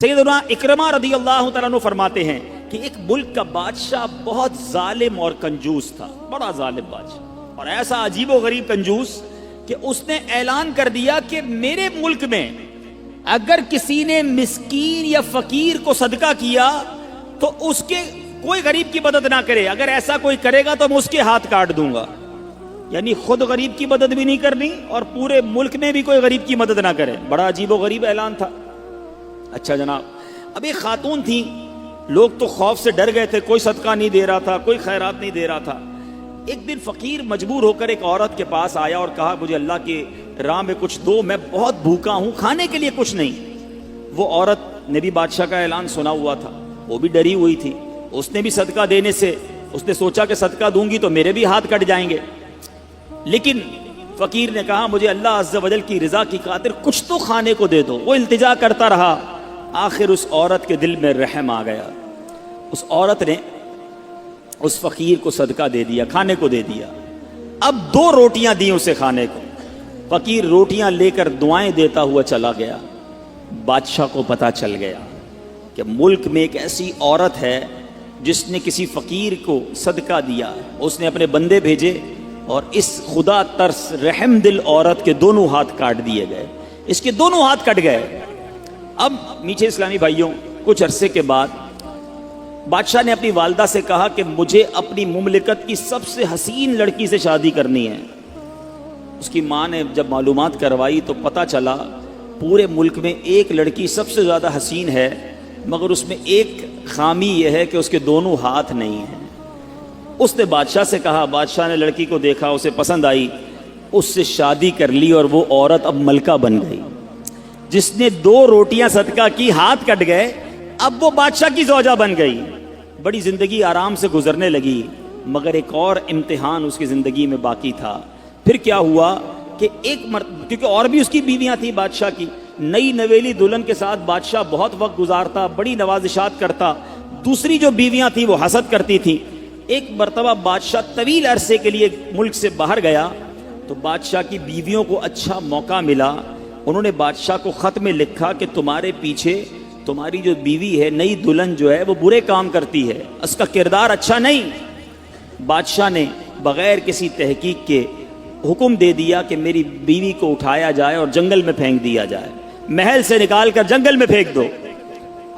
سیدنا اکرمہ رضی اللہ تعالیٰ عنہ فرماتے ہیں کہ ایک ملک کا بادشاہ بہت ظالم اور کنجوس تھا، بڑا ظالم بادشاہ، اور ایسا عجیب و غریب کنجوس کہ اس نے اعلان کر دیا کہ میرے ملک میں اگر کسی نے مسکین یا فقیر کو صدقہ کیا تو اس کے کوئی غریب کی مدد نہ کرے، اگر ایسا کوئی کرے گا تو میں اس کے ہاتھ کاٹ دوں گا۔ یعنی خود غریب کی مدد بھی نہیں کرنی اور پورے ملک میں بھی کوئی غریب کی مدد نہ کرے۔ بڑا عجیب و غریب اعلان تھا۔ اچھا جناب، اب ایک خاتون تھی، لوگ تو خوف سے ڈر گئے تھے، کوئی صدقہ نہیں دے رہا تھا، کوئی خیرات نہیں دے رہا تھا۔ ایک دن فقیر مجبور ہو کر ایک عورت کے پاس آیا اور کہا مجھے اللہ کی راہ میں کچھ دو، میں بہت بھوکا ہوں، کھانے کے لیے کچھ نہیں۔ وہ عورت نے بھی بادشاہ کا اعلان سنا ہوا تھا، وہ بھی ڈری ہوئی تھی، اس نے بھی صدقہ دینے سے اس نے سوچا کہ صدقہ دوں گی تو میرے بھی ہاتھ کٹ جائیں گے، لیکن فقیر نے کہا مجھے اللہ عز و جل کی رضا کی خاطر کچھ تو کھانے کو دے دو۔ وہ التجا کرتا رہا، آخر اس عورت کے دل میں رحم آ گیا، اس عورت نے اس فقیر کو صدقہ دے دیا، کھانے کو دے دیا۔ اب 2 روٹیاں دی اسے کھانے کو، فقیر روٹیاں لے کر دعائیں دیتا ہوا چلا گیا۔ بادشاہ کو پتہ چل گیا کہ ملک میں ایک ایسی عورت ہے جس نے کسی فقیر کو صدقہ دیا۔ اس نے اپنے بندے بھیجے اور اس خدا ترس رحم دل عورت کے دونوں ہاتھ کاٹ دیے گئے، اس کے دونوں ہاتھ کٹ گئے۔ اب میٹھے اسلامی بھائیوں، کچھ عرصے کے بعد بادشاہ نے اپنی والدہ سے کہا کہ مجھے اپنی مملکت کی سب سے حسین لڑکی سے شادی کرنی ہے۔ اس کی ماں نے جب معلومات کروائی تو پتہ چلا پورے ملک میں ایک لڑکی سب سے زیادہ حسین ہے، مگر اس میں ایک خامی یہ ہے کہ اس کے دونوں ہاتھ نہیں ہیں۔ اس نے بادشاہ سے کہا، بادشاہ نے لڑکی کو دیکھا، اسے پسند آئی، اس سے شادی کر لی اور وہ عورت اب ملکہ بن گئی۔ جس نے 2 روٹیاں صدقہ کی، ہاتھ کٹ گئے، اب وہ بادشاہ کی زوجہ بن گئی۔ بڑی زندگی آرام سے گزرنے لگی، مگر ایک اور امتحان اس کی زندگی میں باقی تھا۔ پھر کیا ہوا کہ کیونکہ اور بھی اس کی بیویاں تھیں بادشاہ کی، نئی نویلی دلہن کے ساتھ بادشاہ بہت وقت گزارتا، بڑی نوازشات کرتا، دوسری جو بیویاں تھیں وہ حسد کرتی تھیں۔ ایک مرتبہ بادشاہ طویل عرصے کے لیے ملک سے باہر گیا تو بادشاہ کی بیویوں کو اچھا موقع ملا، انہوں نے بادشاہ کو خط میں لکھا کہ تمہارے پیچھے تمہاری جو بیوی ہے، نئی دلہن جو ہے، وہ برے کام کرتی ہے، اس کا کردار اچھا نہیں۔ بادشاہ نے بغیر کسی تحقیق کے حکم دے دیا کہ میری بیوی کو اٹھایا جائے اور جنگل میں پھینک دیا جائے، محل سے نکال کر جنگل میں پھینک دو۔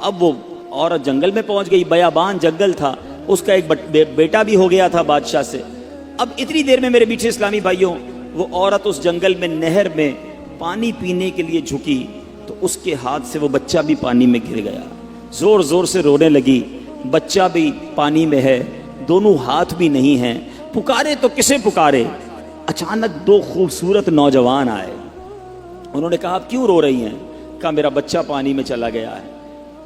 اب وہ عورت جنگل میں پہنچ گئی، بیابان جنگل تھا، اس کا ایک بیٹا بھی ہو گیا تھا بادشاہ سے۔ اب اتنی دیر میں میرے میٹھے اسلامی بھائیوں، وہ عورت اس جنگل میں نہر میں پانی پینے کے لیے جھکی تو اس کے ہاتھ سے وہ بچہ بھی پانی میں گر گیا، زور زور سے رونے لگی، بچہ بھی پانی میں ہے، دونوں ہاتھ بھی نہیں ہیں، پکارے تو کسے پکارے؟ اچانک 2 خوبصورت نوجوان آئے، انہوں نے کہا آپ کیوں رو رہی ہیں؟ کہا میرا بچہ پانی میں چلا گیا ہے۔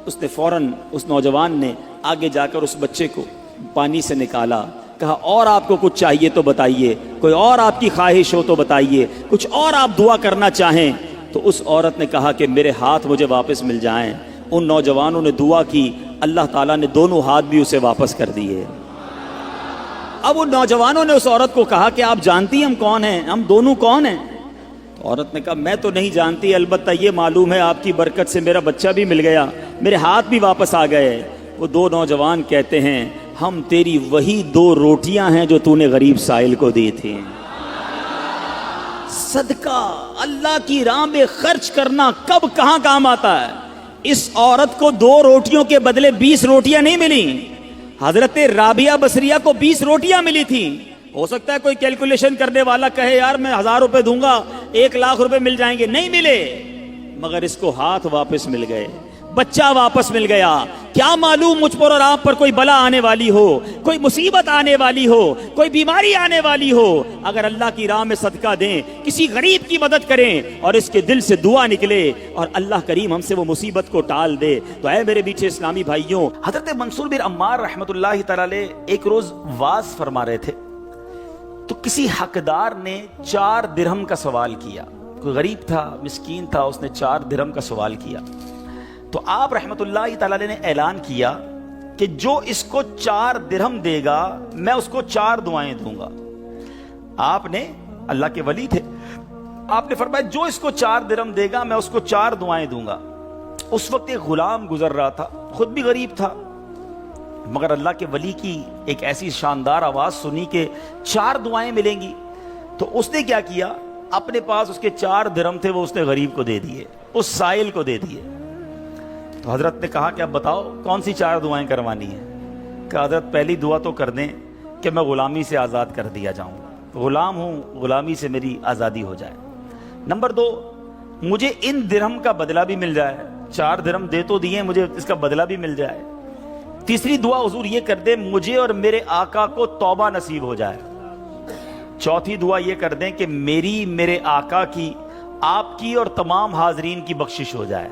اس نے فوراً، اس نوجوان نے آگے جا کر اس بچے کو پانی سے نکالا، کہا اور آپ کو کچھ چاہیے تو بتائیے، کوئی اور آپ کی خواہش ہو تو بتائیے، کچھ اور آپ دعا کرنا چاہیں۔ تو اس عورت نے کہا کہ میرے ہاتھ مجھے واپس مل جائیں۔ ان نوجوانوں نے دعا کی، اللہ تعالیٰ نے دونوں ہاتھ بھی اسے واپس کر دیے۔ اب ان نوجوانوں نے اس عورت کو کہا کہ آپ جانتی ہیں ہم کون ہیں، ہم دونوں کون ہیں؟ تو عورت نے کہا میں تو نہیں جانتی، البتہ یہ معلوم ہے آپ کی برکت سے میرا بچہ بھی مل گیا، میرے ہاتھ بھی واپس آ گئے۔ وہ 2 نوجوان کہتے ہیں ہم تیری وہی 2 روٹیاں ہیں جو تو نے غریب سائل کو دی تھی۔ صدقہ اللہ کی راہ میں خرچ کرنا کب کہاں کام آتا ہے؟ اس عورت کو 2 روٹیوں کے بدلے 20 روٹیاں نہیں ملی، حضرت رابعہ بصریہ کو 20 روٹیاں ملی تھیں۔ ہو سکتا ہے کوئی کیلکولیشن کرنے والا کہے یار میں 1000 روپے دوں گا 1 لاکھ روپے مل جائیں گے، نہیں ملے، مگر اس کو ہاتھ واپس مل گئے، بچہ واپس مل گیا۔ کیا معلوم مجھ پر اور آپ پر کوئی بلا آنے والی ہو، کوئی مصیبت آنے والی ہو، کوئی بیماری آنے والی ہو، اگر اللہ کی راہ میں صدقہ دیں، کسی غریب کی مدد کریں اور اس کے دل سے دعا نکلے اور اللہ کریم ہم سے وہ مصیبت کو ٹال دے تو اے میرے میٹھے اسلامی بھائیوں، حضرت منصور بن عمار رحمۃ اللہ تعالی علیہ ایک روز واز فرما رہے تھے تو کسی حقدار نے 4 درہم کا سوال کیا، کوئی غریب تھا، مسکین تھا، اس نے 4 درہم کا سوال کیا تو آپ رحمت اللہ تعالی علیہ نے اعلان کیا کہ جو اس کو 4 درہم دے گا میں اس کو 4 دعائیں دوں گا۔ آپ نے، اللہ کے ولی تھے، آپ نے فرمایا جو اس کو 4 درہم دے گا میں اس کو 4 دعائیں دوں گا۔ اس وقت ایک غلام گزر رہا تھا، خود بھی غریب تھا، مگر اللہ کے ولی کی ایک ایسی شاندار آواز سنی کہ 4 دعائیں ملیں گی. تو اس نے کیا کیا، اپنے پاس اس کے 4 درہم تھے، وہ اس نے غریب کو دے دیے، اس سائل کو دے دیے. تو حضرت نے کہا کہ اب بتاؤ کون سی 4 دعائیں کروانی ہیں؟ کہ حضرت پہلی دعا تو کر دیں کہ میں غلامی سے آزاد کر دیا جاؤں، غلام ہوں، غلامی سے میری آزادی ہو جائے. نمبر 2، مجھے ان درہم کا بدلہ بھی مل جائے، 4 درہم دے تو دیے، مجھے اس کا بدلہ بھی مل جائے. تیسری دعا حضور یہ کر دیں مجھے اور میرے آقا کو توبہ نصیب ہو جائے. چوتھی دعا یہ کر دیں کہ میری، میرے آقا کی، آپ کی اور تمام حاضرین کی بخشش ہو جائے.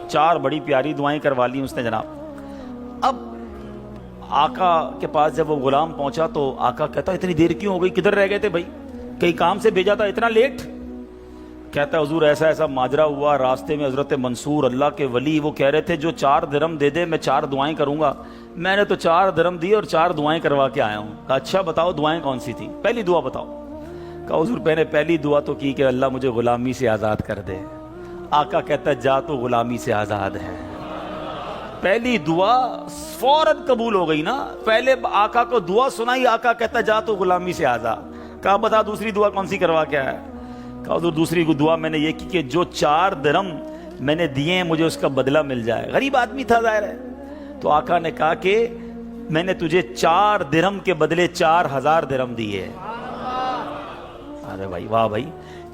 4 بڑی پیاری دعائیں کروا لی اس نے جناب. اب آقا کے پاس جب وہ غلام پہنچا تو آقا کہتا اتنی دیر کیوں ہو گئی، کدھر رہ گئے تھے بھائی، کئی کام سے بھیجا تھا، اتنا لیٹ؟ کہتا ہے حضور ایسا ایسا ماجرا ہوا، راستے میں حضرت منصور اللہ کے ولی وہ کہہ رہے تھے جو 4 درہم دے دے میں 4 دعائیں کروں گا، میں نے تو 4 درہم دی اور 4 دعائیں کروا کے آیا ہوں. کہا اچھا بتاؤ دعائیں کون سی تھیں، پہلی دعا بتاؤ. کہا حضور میں نے پہلی دعا تو کی کہ اللہ مجھے غلامی سے آزاد کر دے. آقا کہتا ہے جا تو غلامی سے آزاد ہے. پہلی دعا فوراً قبول ہو گئی نا، پہلے آقا کو دعا سنائی، آقا کہتا ہے جا تو غلامی سے آزاد. کہا بتا دوسری دعا کون سی کروا کے آیا؟ کہا حضور دوسری دعا میں نے یہ کی کہ جو 4 درہم میں نے دیے ہیں مجھے اس کا بدلہ مل جائے. غریب آدمی تھا ظاہر ہے. تو آقا نے کہا کہ میں نے تجھے 4 درہم کے بدلے 4000 درہم دیے. ارے بھائی واہ بھائی.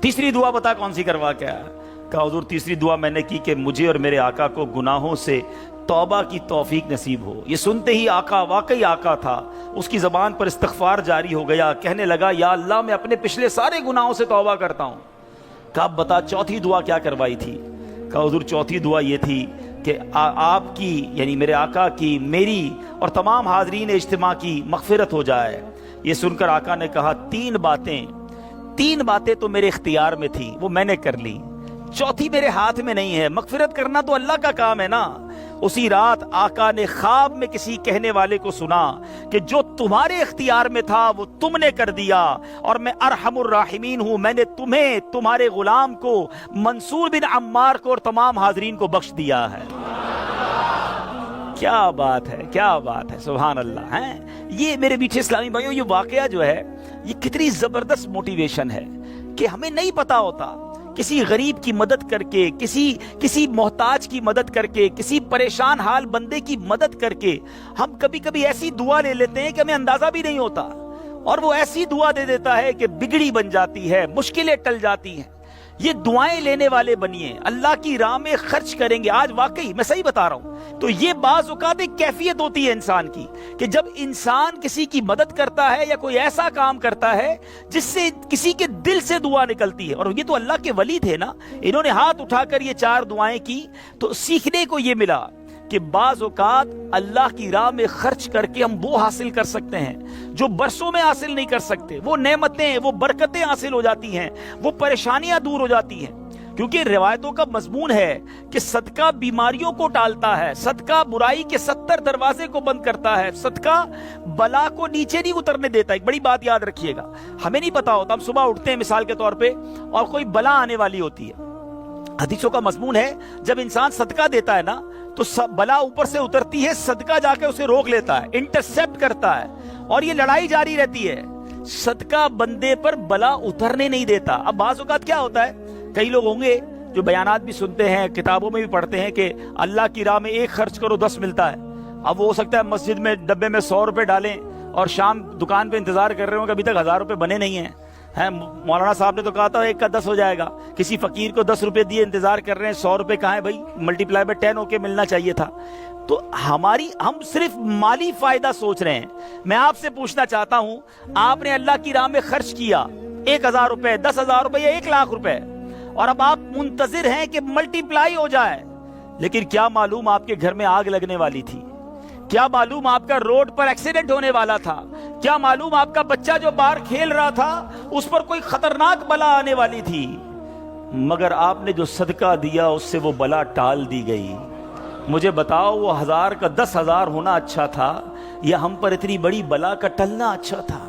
تیسری دعا بتا کون سی کروا کے آیا؟ کہا حضور تیسری دعا میں نے کی کہ مجھے اور میرے آقا کو گناہوں سے توبہ کی توفیق نصیب ہو. یہ سنتے ہی آقا واقعی آقا تھا، اس کی زبان پر استغفار جاری ہو گیا، کہنے لگا یا اللہ میں اپنے پچھلے سارے گناہوں سے توبہ کرتا ہوں. کہا اب بتا چوتھی دعا کیا کروائی تھی؟ کہا حضور چوتھی دعا یہ تھی کہ آپ کی یعنی میرے آقا کی، میری اور تمام حاضرین اجتماع کی مغفرت ہو جائے. یہ سن کر آقا نے کہا 3 باتیں تو میرے اختیار میں تھی، وہ میں نے کر لی، چوتھی میرے ہاتھ میں نہیں ہے. مغفرت کرنا تو اللہ کا کام ہے نا. اسی رات آقا نے خواب میں کسی کہنے والے کو سنا کہ جو تمہارے اختیار میں تھا وہ تم نے کر دیا، اور میں ارحم الراحمین ہوں، میں نے تمہیں، تمہارے غلام کو، منصور بن عمار کو اور تمام حاضرین کو بخش دیا ہے. کیا بات ہے، کیا بات ہے، سبحان اللہ. ہیں یہ میرے میٹھے اسلامی بھائیوں، یہ واقعہ جو ہے یہ کتنی زبردست موٹیویشن ہے کہ ہمیں نہیں پتا ہوتا کسی غریب کی مدد کر کے، کسی محتاج کی مدد کر کے، کسی پریشان حال بندے کی مدد کر کے ہم کبھی کبھی ایسی دعا لے لیتے ہیں کہ ہمیں اندازہ بھی نہیں ہوتا، اور وہ ایسی دعا دے دیتا ہے کہ بگڑی بن جاتی ہے، مشکلیں ٹل جاتی ہیں. یہ دعائیں لینے والے بنیے، اللہ کی راہ میں خرچ کریں گے. آج واقعی میں صحیح بتا رہا ہوں، تو یہ بعض اوقات ایک کیفیت ہوتی ہے انسان کی کہ جب انسان کسی کی مدد کرتا ہے یا کوئی ایسا کام کرتا ہے جس سے کسی کے دل سے دعا نکلتی ہے. اور یہ تو اللہ کے ولی تھے نا، انہوں نے ہاتھ اٹھا کر یہ 4 دعائیں کی. تو سیکھنے کو یہ ملا کہ بعض اوقات اللہ کی راہ میں خرچ کر کے ہم وہ حاصل کر سکتے ہیں جو برسوں میں حاصل نہیں کر سکتے. وہ نعمتیں، وہ برکتیں حاصل ہو جاتی ہیں، وہ پریشانیاں دور ہو جاتی ہیں. کیونکہ روایتوں کا مضمون ہے کہ صدقہ بیماریوں کو ٹالتا ہے، صدقہ برائی کے 70 دروازے کو بند کرتا ہے، صدقہ بلا کو نیچے نہیں اترنے دیتا. ایک بڑی بات یاد رکھیے گا، ہمیں نہیں پتا ہوتا، ہم صبح اٹھتے ہیں مثال کے طور پہ اور کوئی بلا آنے والی ہوتی ہے. حدیثوں کا مضمون ہے جب انسان صدقہ دیتا ہے نا تو بلا اوپر سے اترتی ہے، صدقہ جا کے اسے روک لیتا ہے، انٹرسیپٹ کرتا ہے، اور یہ لڑائی جاری رہتی ہے. صدقہ بندے پر بلا اترنے نہیں دیتا. اب بعض اوقات کیا ہوتا ہے، کئی لوگ ہوں گے جو بیانات بھی سنتے ہیں، کتابوں میں بھی پڑھتے ہیں کہ اللہ کی راہ میں 1 خرچ کرو 10 ملتا ہے. اب وہ ہو سکتا ہے مسجد میں ڈبے میں 100 روپے ڈالیں اور شام دکان پہ انتظار کر رہے ہوں کہ ابھی تک 1000 روپے بنے نہیں ہیں. مولانا صاحب نے تو کہا تھا 1 کا 10 ہو جائے گا. کسی فقیر کو 10 روپے دیے، انتظار کر رہے ہیں، 100 روپے کہاں ہے بھائی، ملٹی پلائی بائی 10 ہو کے ملنا چاہیے تھا. تو ہم صرف مالی فائدہ سوچ رہے ہیں. میں آپ سے پوچھنا چاہتا ہوں، آپ نے اللہ کی راہ میں خرچ کیا 1000 روپے، 10,000 روپے یا 1,00,000 روپے، اور اب آپ منتظر ہیں کہ ملٹی پلائی ہو جائے. لیکن کیا معلوم آپ کے گھر میں آگ لگنے والی تھی، کیا معلوم آپ کا روڈ پر ایکسیڈنٹ ہونے والا تھا، کیا معلوم آپ کا بچہ جو باہر کھیل رہا تھا اس پر کوئی خطرناک بلا آنے والی تھی. مگر آپ نے جو صدقہ دیا اس سے وہ بلا ٹال دی گئی. مجھے بتاؤ وہ 1000 کا 10,000 ہونا اچھا تھا یا ہم پر اتنی بڑی بلا کا ٹلنا اچھا تھا؟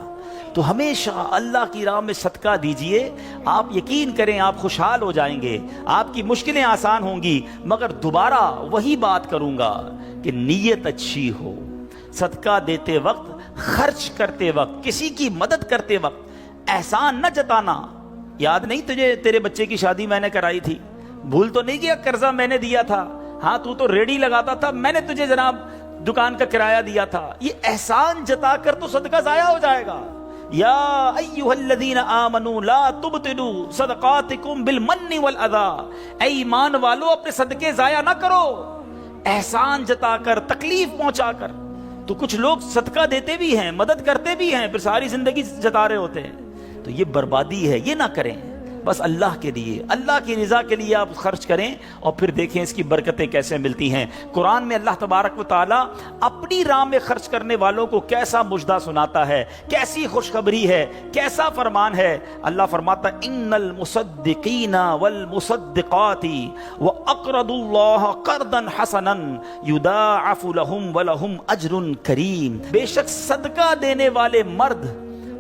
تو ہمیشہ اللہ کی راہ میں صدقہ دیجئے، آپ یقین کریں آپ خوشحال ہو جائیں گے, آپ کی مشکلیں آسان ہوں گی. مگر دوبارہ وہی بات کروں گا کہ نیت اچھی ہو. صدقہ دیتے وقت, خرچ کرتے وقت, کسی کی مدد کرتے وقت احسان نہ جتانا. یاد نہیں تجھے تیرے بچے کی شادی میں نے کرائی تھی؟ بھول تو نہیں گیا قرضہ میں نے دیا تھا؟ ہاں تو ریڈی لگاتا تھا, میں نے تجھے جناب دکان کا کرایہ دیا تھا. یہ احسان جتا کر تو صدقہ ضائع ہو جائے گا. یا ایھا الذین آمنوا لا تبطلوا صدقاتکم بالمن والاذی, اے ایمان والو اپنے صدقے ضائع نہ کرو احسان جتا کر, تکلیف پہنچا کر. تو کچھ لوگ صدقہ دیتے بھی ہیں, مدد کرتے بھی ہیں, پھر ساری زندگی جتا رہے ہوتے ہیں. تو یہ بربادی ہے, یہ نہ کریں. بس اللہ کے لیے, اللہ کی رضا کے لیے آپ خرچ کریں اور پھر دیکھیں اس کی برکتیں کیسے ملتی ہیں. قرآن میں اللہ تبارک و تعالیٰ اپنی راہ میں خرچ کرنے والوں کو کیسا مجدہ سناتا ہے, کیسی خوشخبری ہے, کیسا فرمان ہے. اللہ فرماتا ہے ان المصدقین والمصدقات واقرضوا اللہ قرضا حسنا یضاعف لهم ولهم اجر کریم. بے شک صدقہ دینے والے مرد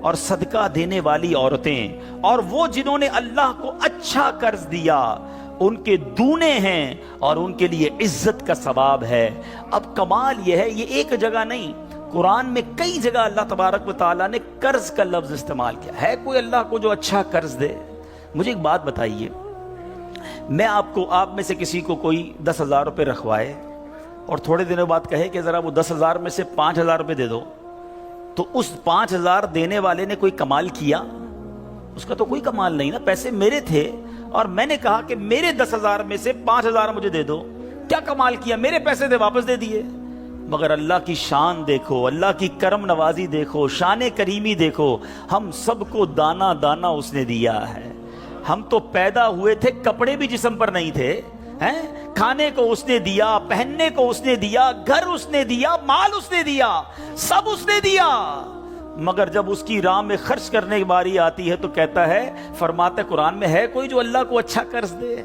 اور صدقہ دینے والی عورتیں اور وہ جنہوں نے اللہ کو اچھا قرض دیا, ان کے دونے ہیں اور ان کے لیے عزت کا ثواب ہے. اب کمال یہ ہے, یہ ایک جگہ نہیں, قرآن میں کئی جگہ اللہ تبارک و تعالیٰ نے قرض کا لفظ استعمال کیا ہے. کوئی اللہ کو جو اچھا قرض دے؟ مجھے ایک بات بتائیے, میں آپ میں سے کسی کو کوئی 10,000 روپے رکھوائے اور تھوڑے دنوں بعد کہے کہ ذرا وہ 10,000 میں سے 5,000 روپے دے دو, تو اس 5,000 دینے والے نے کوئی کمال کیا؟ اس کا تو کوئی کمال نہیں نا. پیسے میرے تھے اور میں نے کہا کہ میرے 10,000 میں سے 5,000 مجھے دے دو. کیا کمال کیا؟ میرے پیسے تھے, واپس دے دیے. مگر اللہ کی شان دیکھو, اللہ کی کرم نوازی دیکھو, شان کریمی دیکھو. ہم سب کو دانا دانا اس نے دیا ہے. ہم تو پیدا ہوئے تھے, کپڑے بھی جسم پر نہیں تھے, کھانے کو اس نے دیا, پہننے کو اس نے دیا, گھر اس نے دیا, مال اس نے دیا, سب اس نے دیا. مگر جب اس کی راہ میں خرچ کرنے کی باری آتی ہے تو کہتا ہے, فرماتا ہے قرآن میں, ہے کوئی جو اللہ کو اچھا قرض دے؟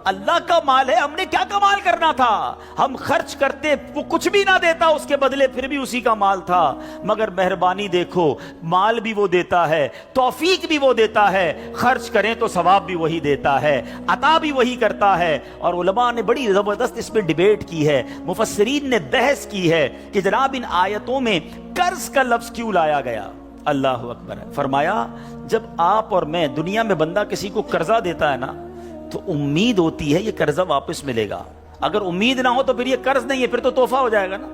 اللہ کا مال ہے, ہم نے کیا کمال کرنا تھا؟ ہم خرچ کرتے, وہ کچھ بھی نہ دیتا اس کے بدلے, پھر بھی اسی کا مال تھا. مگر مہربانی دیکھو, مال بھی وہ دیتا ہے, توفیق بھی وہ دیتا ہے, خرچ کریں تو ثواب بھی وہی دیتا ہے, عطا بھی وہی کرتا ہے. اور علماء نے بڑی زبردست اس پہ ڈیبیٹ کی ہے, مفسرین نے بحث کی ہے کہ جناب ان آیتوں میں قرض کا لفظ کیوں لایا گیا. اللہ اکبر. فرمایا جب آپ اور میں, دنیا میں بندہ کسی کو قرضہ دیتا ہے نا, تو امید ہوتی ہے یہ قرضہ واپس ملے گا. اگر امید نہ ہو تو پھر یہ قرض نہیں ہے, پھر تو تحفہ ہو جائے گا نا.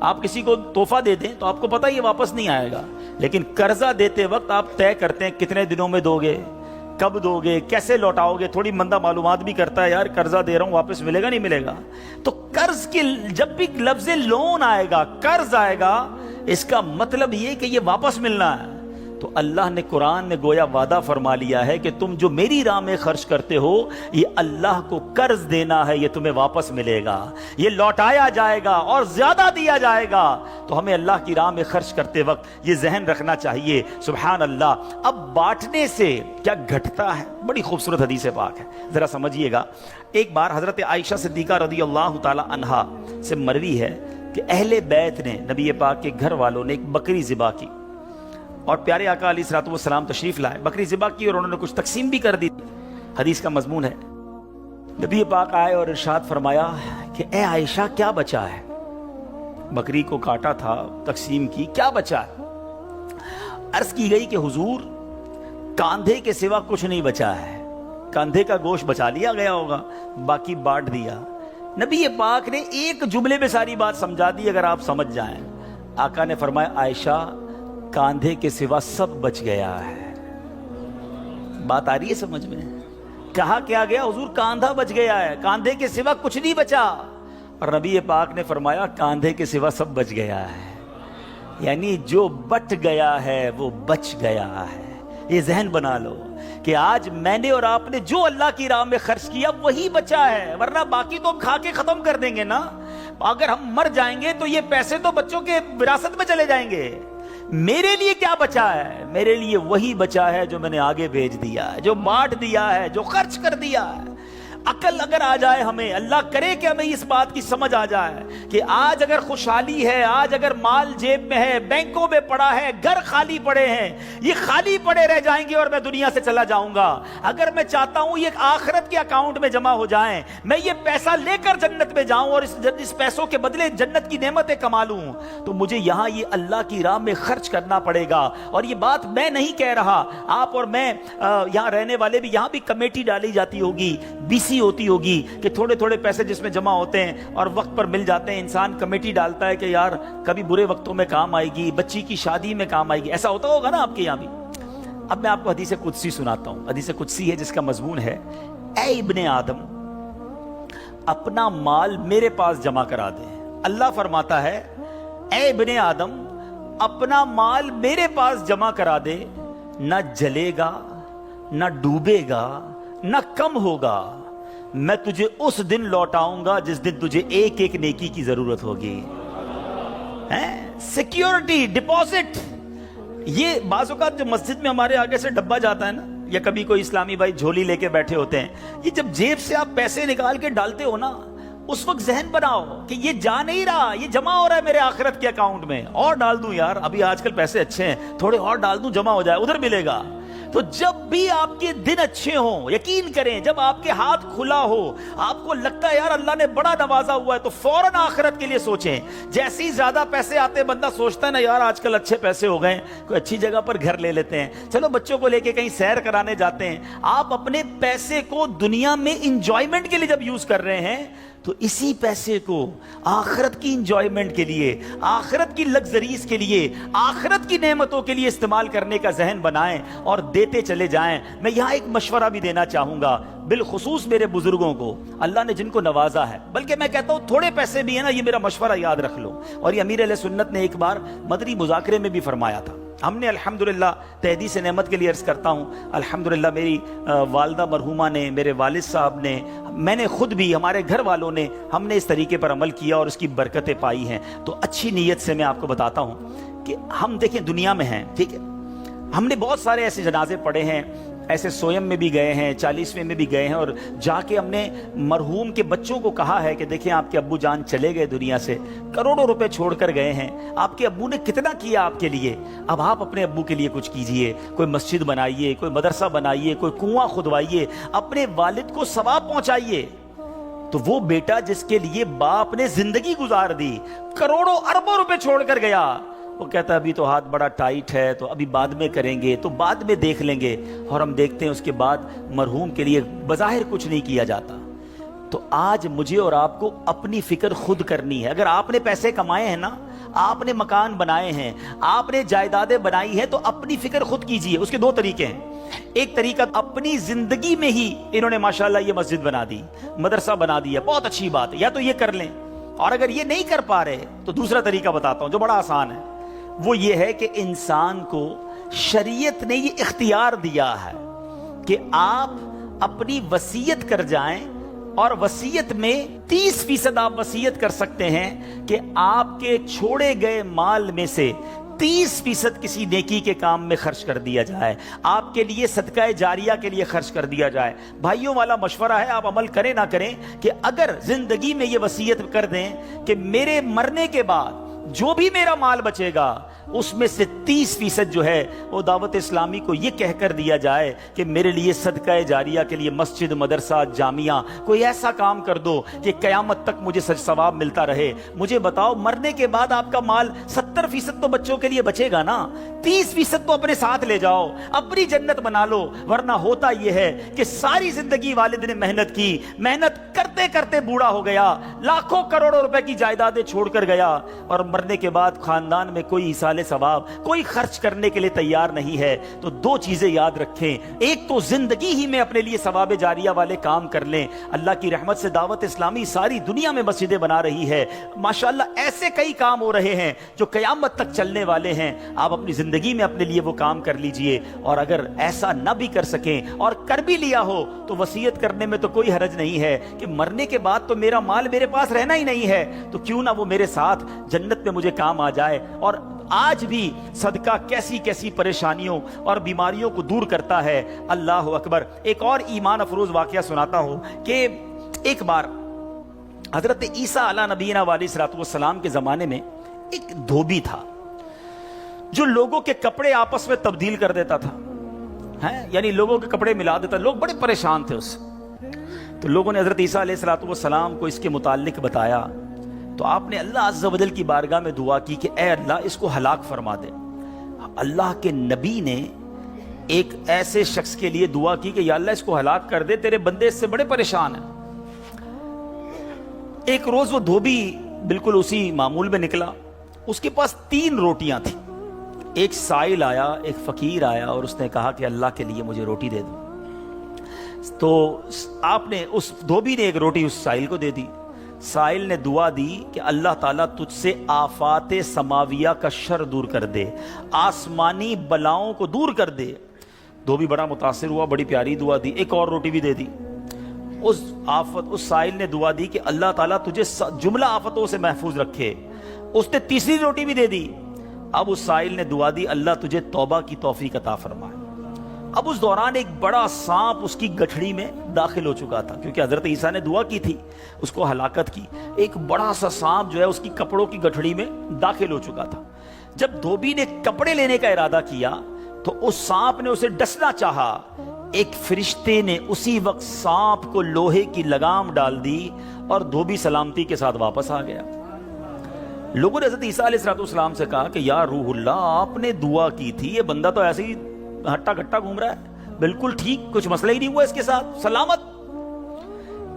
آپ کسی کو تحفہ دے دیں تو آپ کو پتہ یہ واپس نہیں آئے گا. لیکن قرضہ دیتے وقت آپ طے کرتے ہیں کتنے دنوں میں دو گے, کب دو گے, کیسے لوٹاؤ گے. تھوڑی بندہ معلومات بھی کرتا ہے, یار قرضہ دے رہا ہوں, واپس ملے گا نہیں ملے گا. تو قرض کی جب بھی لفظ لون آئے گا, قرض آئے گا, اس کا مطلب یہ کہ یہ واپس ملنا ہے. تو اللہ نے قرآن میں گویا وعدہ فرما لیا ہے کہ تم جو میری راہ میں خرچ کرتے ہو, یہ اللہ کو قرض دینا ہے, یہ تمہیں واپس ملے گا, یہ لوٹایا جائے گا اور زیادہ دیا جائے گا. تو ہمیں اللہ کی راہ میں خرچ کرتے وقت یہ ذہن رکھنا چاہیے. سبحان اللہ. اب بانٹنے سے کیا گھٹتا ہے؟ بڑی خوبصورت حدیث پاک ہے, ذرا سمجھیے گا. ایک بار حضرت عائشہ صدیقہ رضی اللہ تعالی عنہا سے مروی ہے کہ اہل بیت نے, نبی پاک کے گھر والوں نے ایک بکری ذبح کی اور پیارے آقا علیہ الصلوۃ والسلام تشریف لائے. بکری ذبح کی اور انہوں نے کچھ تقسیم بھی کر دی. حدیث کا مضمون ہے, نبی پاک آئے اور ارشاد فرمایا کہ اے عائشہ کیا بچا ہے؟ بکری کو کاٹا تھا, تقسیم کی, کیا بچا ہے؟ عرض کی گئی کہ حضور کاندھے کے سوا کچھ نہیں بچا ہے. کاندھے کا گوشت بچا لیا گیا ہوگا, باقی بانٹ دیا. نبی پاک نے ایک جملے میں ساری بات سمجھا دی, اگر آپ سمجھ جائیں. آقا نے فرمایا عائشہ کاندھے کے سوا سب بچ گیا ہے. بات آ رہی ہے سمجھ میں؟ کہا کیا گیا؟ حضور کاندھا بچ گیا ہے, کاندھے کے سوا کچھ نہیں بچا. اور نبی پاک نے فرمایا کاندھے کے سوا سب بچ گیا ہے, یعنی جو بٹ گیا ہے وہ بچ گیا ہے. یہ ذہن بنا لو کہ آج میں نے اور آپ نے جو اللہ کی راہ میں خرچ کیا وہی بچا ہے, ورنہ باقی تو ہم کھا کے ختم کر دیں گے نا. اگر ہم مر جائیں گے تو یہ پیسے تو بچوں کے وراثت میں چلے جائیں گے. میرے لیے کیا بچا ہے؟ میرے لیے وہی بچا ہے جو میں نے آگے بھیج دیا ہے, جو بانٹ دیا ہے, جو خرچ کر دیا ہے. عقل اگر آ جائے ہمیں, اللہ کرے کہ ہمیں اس بات کی سمجھ آ جائے کہ آج اگر خوشحالی ہے, آج اگر مال جیب میں ہے, بینکوں میں پڑا ہے, گھر خالی پڑے ہیں, یہ خالی پڑے رہ جائیں گے اور میں دنیا سے چلا جاؤں گا. اگر میں چاہتا ہوں یہ آخرت کے اکاؤنٹ میں جمع ہو جائیں, میں یہ پیسہ لے کر جنت میں جاؤں اور اس پیسوں کے بدلے جنت کی نعمتیں کما لوں, تو مجھے یہاں یہ اللہ کی راہ میں خرچ کرنا پڑے گا. اور یہ بات میں نہیں کہہ رہا, آپ اور میں یہاں رہنے والے بھی, یہاں بھی کمیٹی ڈالی جاتی ہوگی, BC ہوتی ہوگی کہ تھوڑے تھوڑے پیسے جس میں جمع ہوتے ہیں اور وقت پر مل جاتے ہیں, انسان کمیٹی ڈالتا ہے کہ یار کبھی برے وقتوں میں کام آئے گی, بچی کی شادی میں کام آئے گی. ایسا ہوتا ہوگا نا آپ کے یہاں بھی. اب میں آپ کو حدیث قدسی سناتا ہوں. حدیث قدسی ہے جس کا مضمون ہے, اے ابن آدم اپنا مال میرے پاس جمع کرا دے. اللہ فرماتا ہے اے ابن آدم اپنا مال میرے پاس جمع کرا دے, نہ جلے گا, نہ ڈوبے گا, نہ کم ہوگا. میں تجھے اس دن لوٹاؤں گا جس دن تجھے ایک ایک نیکی کی ضرورت ہوگی. Security deposit. یہ بعض اوقات جو مسجد میں ہمارے آگے سے ڈبہ جاتا ہے نا, یا کبھی کوئی اسلامی بھائی جھولی لے کے بیٹھے ہوتے ہیں, یہ جب جیب سے آپ پیسے نکال کے ڈالتے ہو نا, اس وقت ذہن بناؤ کہ یہ جا نہیں رہا, یہ جمع ہو رہا ہے میرے آخرت کے اکاؤنٹ میں. اور ڈال دوں یار, ابھی آج کل پیسے اچھے ہیں, تھوڑے اور ڈال دوں, جمع ہو جائے, ادھر ملے گا. تو جب بھی آپ کے دن اچھے ہوں, یقین کریں جب آپ کے ہاتھ کھلا ہو, آپ کو لگتا ہے یار اللہ نے بڑا نوازا ہوا ہے, تو فوراً آخرت کے لیے سوچیں. جیسے ہی زیادہ پیسے آتے بندہ سوچتا ہے نا یار آج کل اچھے پیسے ہو گئے, کوئی اچھی جگہ پر گھر لے لیتے ہیں, چلو بچوں کو لے کے کہیں سیر کرانے جاتے ہیں. آپ اپنے پیسے کو دنیا میں انجوائمنٹ کے لیے جب یوز کر رہے ہیں, تو اسی پیسے کو آخرت کی انجوائمنٹ کے لیے, آخرت کی لگزریز کے لیے, آخرت کی نعمتوں کے لیے استعمال کرنے کا ذہن بنائیں اور دیتے چلے جائیں. میں یہاں ایک مشورہ بھی دینا چاہوں گا, بالخصوص میرے بزرگوں کو, اللہ نے جن کو نوازا ہے, بلکہ میں کہتا ہوں تھوڑے پیسے بھی ہیں نا, یہ میرا مشورہ یاد رکھ لو. اور یہ امیر علیہ سنت نے ایک بار مدنی مذاکرے میں بھی فرمایا تھا. ہم نے الحمدللہ تحدیث نعمت کے لیے عرض کرتا ہوں, الحمدللہ میری والدہ مرحومہ نے, میرے والد صاحب نے, میں نے خود بھی, ہمارے گھر والوں نے, ہم نے اس طریقے پر عمل کیا اور اس کی برکتیں پائی ہیں. تو اچھی نیت سے میں آپ کو بتاتا ہوں کہ ہم دیکھیں دنیا میں ہیں, ٹھیک ہے, ہم نے بہت سارے ایسے جنازے پڑھے ہیں, ایسے سویم میں بھی گئے ہیں, 40ویں میں بھی گئے ہیں, اور جا کے ہم نے مرحوم کے بچوں کو کہا ہے کہ دیکھیں آپ کے ابو جان چلے گئے دنیا سے, کروڑوں روپے چھوڑ کر گئے ہیں, آپ کے ابو نے کتنا کیا آپ کے لیے, اب آپ اپنے ابو کے لیے کچھ کیجئے, کوئی مسجد بنائیے, کوئی مدرسہ بنائیے, کوئی کنواں کھدوائیے, اپنے والد کو ثواب پہنچائیے. تو وہ بیٹا جس کے لیے باپ نے زندگی گزار دی, کروڑوں اربوں روپے چھوڑ کر گیا, وہ کہتا ہے ابھی تو ہاتھ بڑا ٹائٹ ہے, تو ابھی بعد میں کریں گے, تو بعد میں دیکھ لیں گے, اور ہم دیکھتے ہیں اس کے بعد مرحوم کے لیے بظاہر کچھ نہیں کیا جاتا. تو آج مجھے اور آپ کو اپنی فکر خود کرنی ہے. اگر آپ نے پیسے کمائے ہیں نا, آپ نے مکان بنائے ہیں, آپ نے جائیدادیں بنائی ہیں, تو اپنی فکر خود کیجئے. اس کے دو طریقے ہیں. ایک طریقہ, اپنی زندگی میں ہی انہوں نے ماشاءاللہ یہ مسجد بنا دی, مدرسہ بنا دیا, بہت اچھی بات ہے, یا تو یہ کر لیں. اور اگر یہ نہیں کر پا رہے تو دوسرا طریقہ بتاتا ہوں جو بڑا آسان ہے. وہ یہ ہے کہ انسان کو شریعت نے یہ اختیار دیا ہے کہ آپ اپنی وصیت کر جائیں, اور وصیت میں 30% آپ وصیت کر سکتے ہیں کہ آپ کے چھوڑے گئے مال میں سے 30% کسی نیکی کے کام میں خرچ کر دیا جائے, آپ کے لیے صدقہ جاریہ کے لیے خرچ کر دیا جائے. بھائیوں والا مشورہ ہے, آپ عمل کریں نہ کریں, کہ اگر زندگی میں یہ وصیت کر دیں کہ میرے مرنے کے بعد جو بھی میرا مال بچے گا اس میں سے 30% جو ہے وہ دعوت اسلامی کو یہ کہہ کر دیا جائے کہ میرے لیے صدقہ جاریہ کے لیے مسجد, مدرسہ, جامعہ, کوئی ایسا کام کر دو کہ قیامت تک مجھے ثواب ملتا رہے. مجھے بتاؤ, مرنے کے بعد آپ کا مال 70% تو بچوں کے لیے بچے گا نا, 30% تو اپنے ساتھ لے جاؤ, اپنی جنت بنا لو. ورنہ ہوتا یہ ہے کہ ساری زندگی والد نے محنت کی, محنت کرتے کرتے بوڑھا ہو گیا, لاکھوں کروڑوں روپے کی جائیدادیں چھوڑ کر گیا, اور مرنے کے بعد خاندان میں کوئی ایصال ثواب, کوئی خرچ کرنے کے لیے تیار نہیں ہے. تو دو چیزیں یاد رکھیں, ایک تو زندگی ہی میں اپنے لیے ثواب جاریہ والے کام کر لیں. اللہ کی رحمت سے دعوت اسلامی ساری دنیا میں مسجدیں بنا رہی ہے, ماشاءاللہ ایسے کئی کام ہو رہے ہیں جو قیامت تک چلنے والے ہیں. آپ اپنی زندگی میں اپنے لیے وہ کام کر لیجئے. اور اگر ایسا نہ بھی کر سکیں اور کر بھی لیا ہو تو وصیت کرنے میں تو کوئی حرج نہیں ہے کہ مرنے کے بعد تو میرا مال میرے پاس رہنا ہی نہیں ہے, تو کیوں نہ وہ میرے ساتھ جنت میں مجھے کام آ جائے. اور آج بھی صدقہ کیسی کیسی پریشانیوں اور بیماریوں کو دور کرتا ہے. اللہ اکبر. ایک اور ایمان افروز واقعہ سناتا ہوں کہ ایک بار حضرت عیسیٰ علیہ نبینا علیہ الصلوۃ والسلام کے زمانے میں ایک دھوبی تھا جو لوگوں کے کپڑے آپس میں تبدیل کر دیتا تھا. یعنی لوگوں کے کپڑے ملا دیتا. لوگ بڑے پریشان تھے اس سے. تو لوگوں نے حضرت عیسیٰ علیہ الصلوۃ والسلام کو اس کے متعلق بتایا. تو آپ نے اللہ عز و جل کی بارگاہ میں دعا کی کہ اے اللہ اس کو ہلاک فرما دے. اللہ کے نبی نے ایک ایسے شخص کے لیے دعا کی کہ یا اللہ اس کو ہلاک کر دے, تیرے بندے اس سے بڑے پریشان ہیں. ایک روز وہ دھوبی بالکل اسی معمول میں نکلا. اس کے پاس 3 روٹیاں تھیں. ایک سائل آیا, ایک فقیر آیا اور اس نے کہا کہ اللہ کے لیے مجھے روٹی دے دو. تو آپ نے اس دھوبی نے ایک روٹی اس سائل کو دے دی. سائل نے دعا دی کہ اللہ تعالیٰ تجھ سے آفات سماویہ کا شر دور کر دے, آسمانی بلاؤں کو دور کر دے. دھوبی بڑا متاثر ہوا, بڑی پیاری دعا دی. ایک اور روٹی بھی دے دی. اس سائل نے دعا دی کہ اللہ تعالیٰ تجھے جملہ آفتوں سے محفوظ رکھے. اس نے تیسری روٹی بھی دے دی. اب اس سائل نے دعا دی اللہ تجھے توبہ کی توفیق عطا فرمائے. اب اس دوران ایک بڑا سانپ اس کی گٹھڑی میں داخل ہو چکا تھا, کیونکہ حضرت عیسیٰ نے دعا کی تھی اس کو ہلاکت کی. ایک بڑا سا سانپ جو ہے اس کی کپڑوں کی گٹھڑی میں داخل ہو چکا تھا. جب دھوبی نے کپڑے لینے کا ارادہ کیا تو اس سانپ نے اسے ڈسنا چاہا. ایک فرشتے نے اسی وقت سانپ کو لوہے کی لگام ڈال دی اور دھوبی سلامتی کے ساتھ واپس آ گیا. لوگوں نے حضرت عیسیٰ علیہ السلام سے کہا کہ یا روح اللہ, آپ نے دعا کی تھی, یہ بندہ تو ایسے ہی ہٹا گٹا گھوم رہا ہے, بالکل ٹھیک, کچھ مسئلہ ہی نہیں ہوا اس کے ساتھ, سلامت.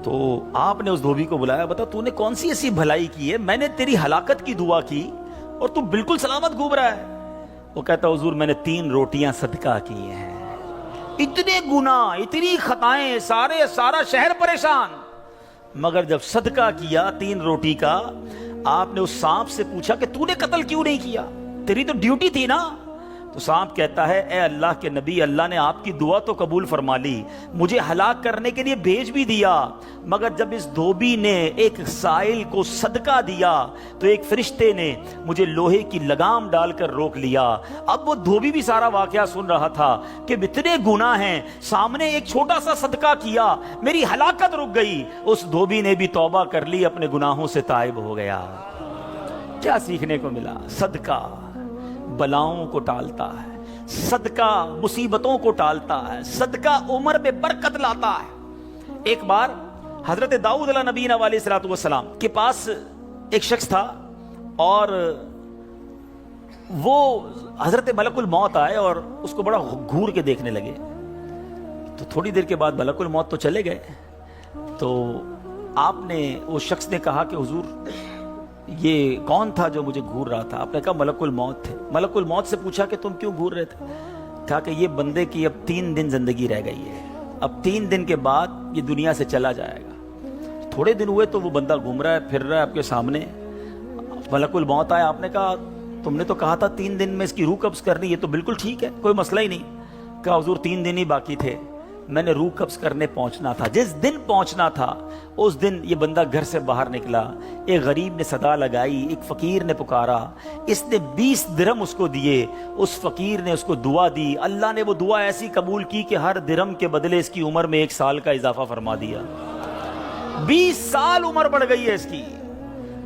تو آپ نے اس دھوبی کو بلایا, بتا تو نے کون سی ایسی بھلائی کی ہے, میں نے تیری ہلاکت کی دعا کی اور تو بالکل سلامت گھوم رہا ہے. وہ کہتا حضور میں نے 3 روٹیاں صدقہ کی ہیں, اتنے گناہ, اتنی خطائیں, سارا شہر پریشان, مگر جب صدقہ کیا 3 روٹی کا, آپ نے اس سانپ سے پوچھا کہ تو نے قتل کیوں نہیں کیا, تیری تو ڈیوٹی تھی نا. تو سانپ کہتا ہے اے اللہ کے نبی, اللہ نے آپ کی دعا تو قبول فرما لی, مجھے ہلاک کرنے کے لیے بھیج بھی دیا, مگر جب اس دھوبی نے ایک سائل کو صدقہ دیا تو ایک فرشتے نے مجھے لوہے کی لگام ڈال کر روک لیا. اب وہ دھوبی بھی سارا واقعہ سن رہا تھا کہ اتنے گناہ ہیں, سامنے ایک چھوٹا سا صدقہ کیا, میری ہلاکت رک گئی. اس دھوبی نے بھی توبہ کر لی, اپنے گناہوں سے تائب ہو گیا. کیا سیکھنے کو ملا؟ صدقہ بلاؤں کو ٹالتا ہے, صدقہ مصیبتوں کو ٹالتا ہے, صدقہ عمر میں برکت لاتا ہے. ایک بار حضرت داؤد علیہ نبینا علیہ الصلوۃ والسلام کے پاس ایک شخص تھا اور وہ حضرت ملک الموت آئے اور اس کو بڑا گھور کے دیکھنے لگے. تو تھوڑی دیر کے بعد ملک الموت تو چلے گئے. تو آپ نے, اس شخص نے کہا کہ حضور یہ کون تھا جو مجھے گھور رہا تھا؟ آپ نے کہا ملک الموت تھے. ملک الموت سے پوچھا کہ تم کیوں گھور رہے تھے؟ کہا کہ یہ بندے کی اب 3 دن زندگی رہ گئی ہے, اب 3 دن کے بعد یہ دنیا سے چلا جائے گا. تھوڑے دن ہوئے تو وہ بندہ گھوم رہا ہے, پھر رہا ہے آپ کے سامنے. ملک الموت آیا, آپ نے کہا تم نے تو کہا تھا 3 دن میں اس کی روح قبض کرنی ہے, تو بالکل ٹھیک ہے, کوئی مسئلہ ہی نہیں. کہا حضور 3 دن ہی باقی تھے, میں نے روح قبض کرنے پہنچنا تھا. جس دن پہنچنا تھا اس دن یہ بندہ گھر سے باہر نکلا. ایک غریب نے صدا لگائی, ایک فقیر نے پکارا, اس نے 20 درہم اس کو دیے. اس فقیر نے اس کو دعا دی, اللہ نے وہ دعا ایسی قبول کی کہ ہر درہم کے بدلے اس کی عمر میں 1 سال کا اضافہ فرما دیا. 20 سال عمر بڑھ گئی ہے اس کی.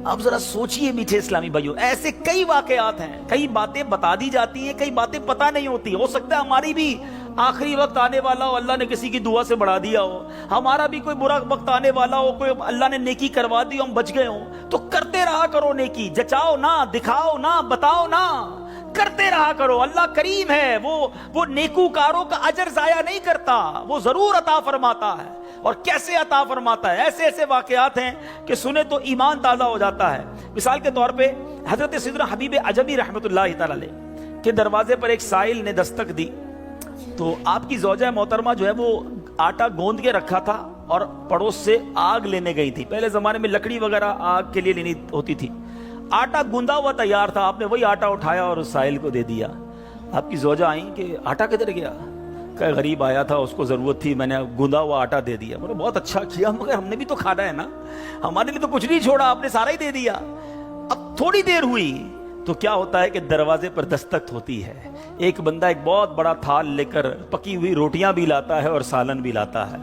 اب ذرا سوچئے میٹھے اسلامی بھائیوں, ایسے کئی واقعات ہیں, کئی باتیں بتا دی جاتی ہیں, کئی باتیں پتہ نہیں ہوتی. ہو سکتا ہے ہماری بھی آخری وقت آنے والا ہو, اللہ نے کسی کی دعا سے بڑھا دیا ہو, ہمارا بھی کوئی برا وقت آنے والا ہو, کوئی اللہ نے نیکی کروا دی, ہم بچ گئے ہوں. تو کرتے رہا کرو نیکی, جچاؤ نہ, دکھاؤ نہ, بتاؤ نہ, کرتے رہا کرو. اللہ کریم ہے, وہ نیکوکاروں کا اجر ضائع نہیں کرتا, وہ ضرور عطا فرماتا ہے. اور کیسے عطا فرماتا ہے؟ ایسے ایسے واقعات ہیں کہ سنے تو ایمان تازہ ہو جاتا ہے. مثال کے طور پہ حضرت سیدنا حبیب عجمی رحمۃ اللہ تعالی علیہ کے دروازے پر ایک سائل نے دستک دی. تو آپ کی زوجہ محترمہ جو ہے وہ آٹا گوندھ کے رکھا تھا اور پڑوس سے آگ لینے گئی تھی. پہلے زمانے میں لکڑی وغیرہ آگ کے لیے لینی ہوتی تھی. آٹا گوندا ہوا تیار تھا, آپ نے وہی آٹا اٹھایا اور اس سائل کو دے دیا. آپ کی زوجہ آئیں کہ آٹا کدھر گیا؟ کہ غریب آیا تھا, اس کو ضرورت تھی, میں نے گوندا ہوا آٹا دے دیا. بولے بہت اچھا کیا, مگر ہم نے بھی تو کھانا ہے نا, ہمارے لیے تو کچھ نہیں چھوڑا, آپ نے سارا ہی دے دیا. اب تھوڑی دیر ہوئی تو کیا ہوتا ہے کہ دروازے پر دستک ہوتی ہے. ایک بندہ ایک بہت بڑا تھال لے کر پکی ہوئی روٹیاں بھی لاتا ہے اور سالن بھی لاتا ہے.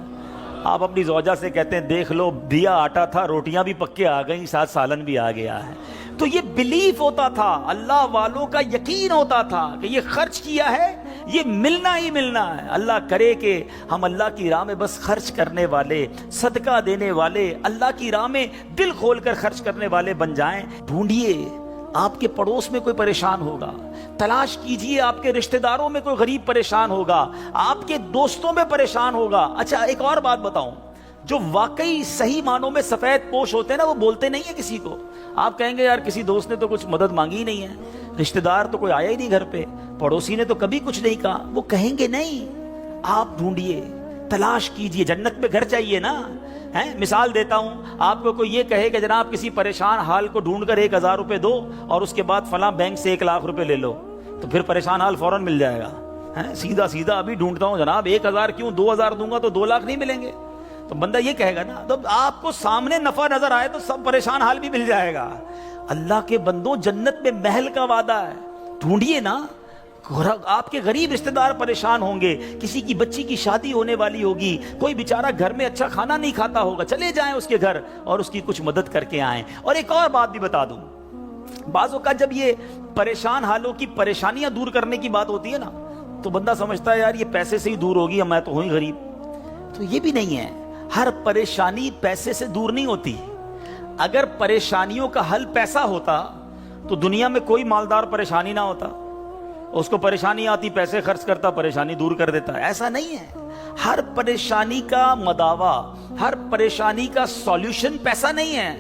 آپ اپنی زوجہ سے کہتے ہیں دیکھ لو دیا آٹا تھا, روٹیاں بھی پکے آ گئیں, ساتھ سالن بھی آ گیا ہے. تو یہ بلیف ہوتا تھا, اللہ والوں کا یقین ہوتا تھا کہ یہ خرچ کیا ہے یہ ملنا ہی ملنا ہے. اللہ کرے کہ ہم اللہ کی راہ میں بس خرچ کرنے والے, صدقہ دینے والے, اللہ کی راہ میں دل کھول کر خرچ کرنے والے بن جائیں. ڈھونڈیے آپ کے پڑوس میں کوئی پریشان ہوگا, تلاش کیجئے آپ کے رشتہ داروں میں کوئی غریب پریشان ہوگا, آپ کے دوستوں میں پریشان ہوگا. اچھا ایک اور بات بتاؤں, جو واقعی صحیح معنوں میں سفید پوش ہوتے ہیں نا, وہ بولتے نہیں ہیں کسی کو. آپ کہیں گے یار کسی دوست نے تو کچھ مدد مانگی ہی نہیں ہے, رشتہ دار تو کوئی آیا ہی نہیں گھر پہ, پڑوسی نے تو کبھی کچھ نہیں کہا. وہ کہیں گے نہیں. آپ ڈھونڈیے, تلاش کیجئے. جنت میں گھر چاہیے نا. مثال دیتا ہوں, آپ کو کوئی یہ کہے کہ جناب کسی پریشان حال کو ڈھونڈ کر 1000 روپے دو اور اس کے بعد فلاں بینک سے 1 لاکھ روپے لے لو, تو پھر پریشان حال فوراً مل جائے گا. سیدھا سیدھا ابھی ڈھونڈتا ہوں جناب 1000 کیوں, 2000 دوں گا تو 2 لاکھ نہیں ملیں گے, تو بندہ یہ کہے گا نا. تو آپ کو سامنے نفع نظر آئے تو سب پریشان حال بھی مل جائے گا. اللہ کے بندوں جنت میں محل کا وعدہ ہے, ڈھونڈیے نا. آپ کے غریب رشتہ دار پریشان ہوں گے, کسی کی بچی کی شادی ہونے والی ہوگی, کوئی بیچارہ گھر میں اچھا کھانا نہیں کھاتا ہوگا, چلے جائیں اس کے گھر اور اس کی کچھ مدد کر کے آئیں. اور ایک اور بات بھی بتا دوں, بعض اوقات جب یہ پریشان حالوں کی پریشانیاں دور کرنے کی بات ہوتی ہے نا, تو بندہ سمجھتا ہے یار یہ پیسے سے ہی دور ہوگی, میں تو ہوں ہی غریب. تو یہ بھی نہیں ہے. ہر پریشانی پیسے سے دور نہیں ہوتی. اگر پریشانیوں کا حل پیسہ ہوتا تو دنیا میں کوئی مالدار پریشانی نہ ہوتا. اس کو پریشانی آتی, پیسے خرچ کرتا, پریشانی دور کر دیتا. ایسا نہیں ہے. ہر پریشانی کا مداوا, ہر پریشانی کا سولوشن پیسہ نہیں ہے.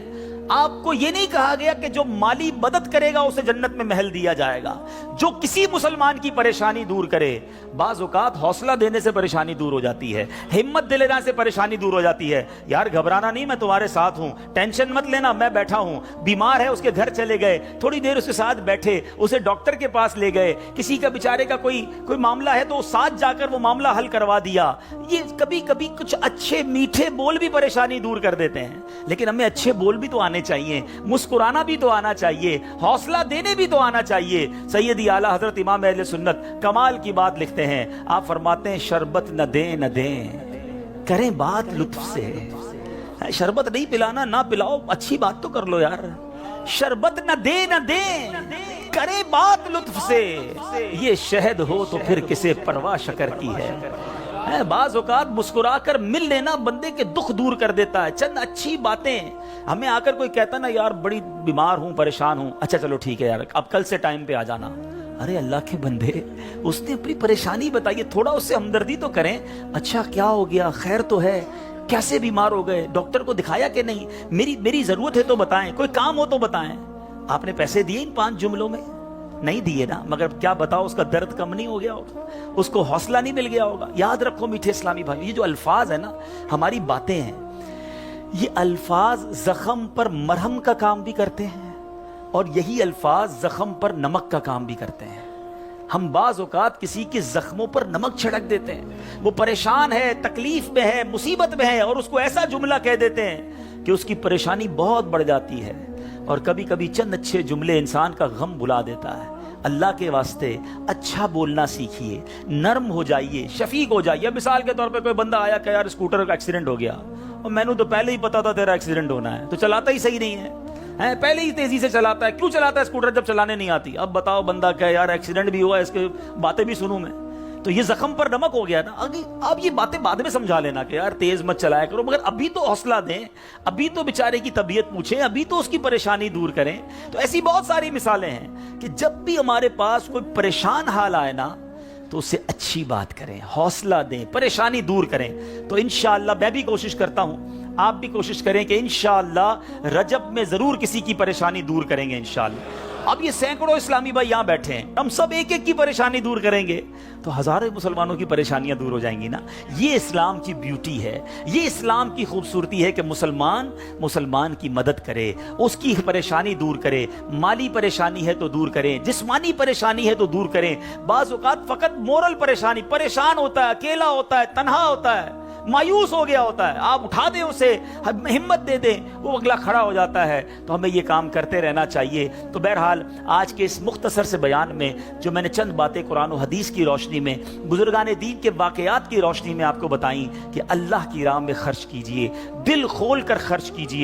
آپ کو یہ نہیں کہا گیا کہ جو مالی مدد کرے گا اسے جنت میں محل دیا جائے گا. جو کسی مسلمان کی پریشانی دور کرے, بعض اوقات حوصلہ دینے سے پریشانی دور ہو جاتی ہے, ہمت دلانے سے پریشانی دور ہو جاتی ہے. یار گھبرانا نہیں, میں تمہارے ساتھ ہوں, ٹینشن مت لینا, میں بیٹھا ہوں. بیمار ہے اس کے گھر چلے گئے, تھوڑی دیر اس کے ساتھ بیٹھے, اسے ڈاکٹر کے پاس لے گئے. کسی کا بیچارے کا کوئی معاملہ ہے تو ساتھ جا کر وہ معاملہ حل کروا دیا. یہ کبھی کبھی کچھ اچھے میٹھے بول بھی پریشانی دور کر دیتے ہیں. لیکن ہمیں اچھے بول بھی تو آنے چاہیے, مسکرانا بھی تو آنا چاہیے, حوصلہ دینے بھی تو آنا چاہیے. سیدی اعلیٰ حضرت امام اہل سنت کمال کی بات لکھتے ہیں. آپ فرماتے ہیں شربت نہ دیں نہ دیں, کریں بات لطف سے. شربت نہیں پلانا, نہ پلاؤ, اچھی بات تو کر لو یار. شربت نہ دیں نہ دیں, کریں بات لطف سے. یہ شہد ہو تو پھر کسے پرواہ شکر کی ہے. بعض اوقات مسکرا کر مل لینا بندے کے دکھ دور کر دیتا ہے. چند اچھی باتیں. ہمیں آ کر کوئی کہتا نا یار بڑی بیمار ہوں, پریشان ہوں, اچھا چلو ٹھیک ہے یار اب کل سے ٹائم پہ آ جانا. ارے اللہ کے بندے, اس نے اپنی پریشانی بتائی, تھوڑا اس سے ہمدردی تو کریں. اچھا کیا ہو گیا, خیر تو ہے, کیسے بیمار ہو گئے, ڈاکٹر کو دکھایا کہ نہیں, میری ضرورت ہے تو بتائیں, کوئی کام ہو تو بتائیں. آپ نے پیسے دیے ان 5 جملوں میں؟ نہیں دیے نا, مگر کیا بتاؤ اس کا درد کم نہیں ہو گیا ہوگا, اس کو حوصلہ نہیں مل گیا ہوگا. یاد رکھو میٹھے اسلامی بھائی, یہ جو الفاظ ہیں نا, ہماری باتیں ہیں, یہ الفاظ زخم پر مرہم کا کام بھی کرتے ہیں, اور یہی الفاظ زخم پر نمک کا کام بھی کرتے ہیں. ہم بعض اوقات کسی کے زخموں پر نمک چھڑک دیتے ہیں. وہ پریشان ہے, تکلیف میں ہے, مصیبت میں ہے, اور اس کو ایسا جملہ کہہ دیتے ہیں کہ اس کی پریشانی بہت بڑھ جاتی ہے. اور کبھی کبھی چند اچھے جملے انسان کا غم بھلا دیتا ہے. اللہ کے واسطے اچھا بولنا سیکھیے, نرم ہو جائیے, شفیق ہو جائیے. مثال کے طور پہ کوئی بندہ آیا کہ یار اسکوٹر کا ایکسیڈنٹ ہو گیا, اور میں نے تو پہلے ہی پتا تھا تیرا ایکسیڈنٹ ہونا ہے, تو چلاتا ہی صحیح نہیں ہے, پہلے ہی تیزی سے چلاتا ہے. کیوں چلاتا ہے اسکوٹر جب چلانے نہیں آتی؟ اب بتاؤ بندہ کہ یار ایکسیڈنٹ بھی ہوا, اس کے باتیں بھی سنوں میں, تو یہ زخم پر نمک ہو گیا نا. اب یہ باتیں بعد میں سمجھا لینا کہ یار تیز مت چلایا کرو, مگر ابھی تو حوصلہ دیں, ابھی تو بیچارے کی طبیعت پوچھیں, ابھی تو اس کی پریشانی دور کریں. تو ایسی بہت ساری مثالیں ہیں کہ جب بھی ہمارے پاس کوئی پریشان حال آئے نا, تو اسے اچھی بات کریں, حوصلہ دیں, پریشانی دور کریں. تو انشاءاللہ میں بھی کوشش کرتا ہوں, آپ بھی کوشش کریں کہ انشاءاللہ رجب میں ضرور کسی کی پریشانی دور کریں گے انشاءاللہ. اب یہ سینکڑوں اسلامی بھائی یہاں بیٹھے ہیں, ہم سب ایک ایک کی پریشانی دور کریں گے تو ہزاروں مسلمانوں کی پریشانیاں دور ہو جائیں گی نا. یہ اسلام کی بیوٹی ہے, یہ اسلام کی خوبصورتی ہے کہ مسلمان کی مدد کرے, اس کی پریشانی دور کرے. مالی پریشانی ہے تو دور کریں, جسمانی پریشانی ہے تو دور کریں. بعض اوقات فقط مورل پریشان ہوتا ہے, اکیلا ہوتا ہے, تنہا ہوتا ہے, مایوس ہو گیا ہوتا ہے، آپ اٹھا دیں اسے، ہمت دے دیں، وہ اگلا کھڑا ہو جاتا ہے۔ تو ہمیں یہ کام کرتے رہنا چاہیے۔ تو بہرحال آج کے اس مختصر سے بیان میں جو میں نے چند باتیں قرآن و حدیث کی روشنی میں، بزرگان دین کے واقعات کی روشنی میں آپ کو بتائیں کہ اللہ کی راہ میں خرچ کیجئے، دل کھول کر خرچ کیجئے۔